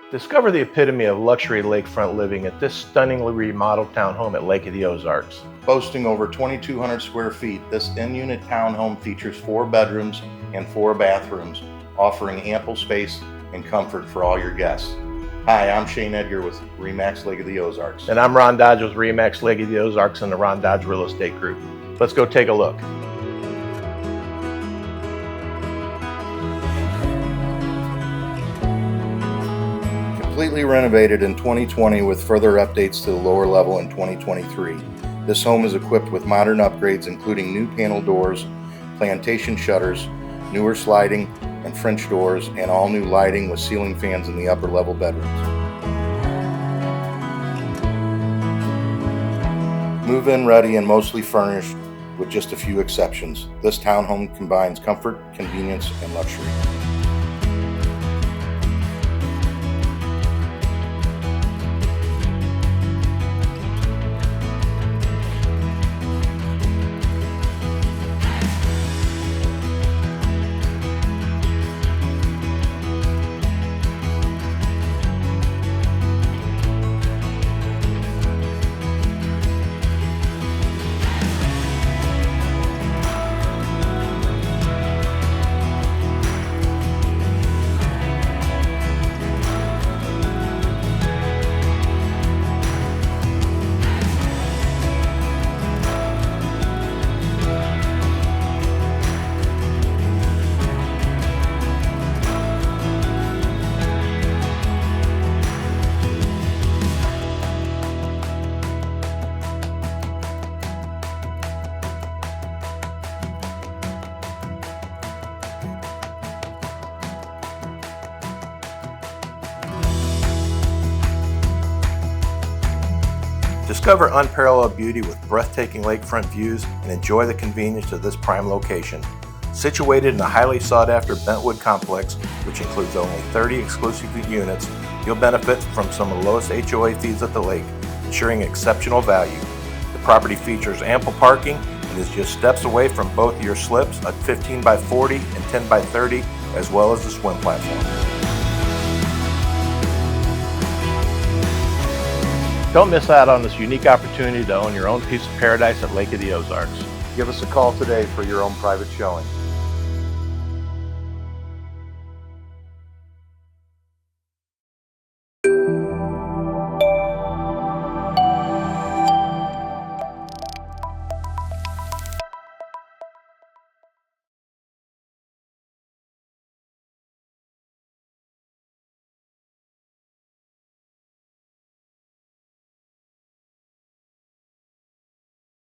Discover the epitome of luxury lakefront living at this stunningly remodeled townhome at Lake of the Ozarks. Boasting over 2,200 square feet, this in-unit townhome features 4 bedrooms and 4 bathrooms, offering ample space and comfort for all your guests. Hi, I'm Shane Edgar with RE/MAX Lake of the Ozarks. And I'm Ron Dodge with RE/MAX Lake of the Ozarks and the Ron Dodge Real Estate Group. Let's go take a look. Completely renovated in 2020 with further updates to the lower level in 2023. This home is equipped with modern upgrades including new panel doors, plantation shutters, newer sliding and French doors, and all new lighting with ceiling fans in the upper level bedrooms. Move-in ready and mostly furnished with just a few exceptions. This townhome combines comfort, convenience, and luxury. Discover unparalleled beauty with breathtaking lakefront views and enjoy the convenience of this prime location. Situated in a highly sought-after Bentwood Complex, which includes only 30 exclusive units, you'll benefit from some of the lowest HOA fees at the lake, ensuring exceptional value. The property features ample parking and is just steps away from both your slips, a 15 by 40 and 10 by 30, as well as the swim platform. Don't miss out on this unique opportunity to own your own piece of paradise at Lake of the Ozarks. Give us a call today for your own private showing.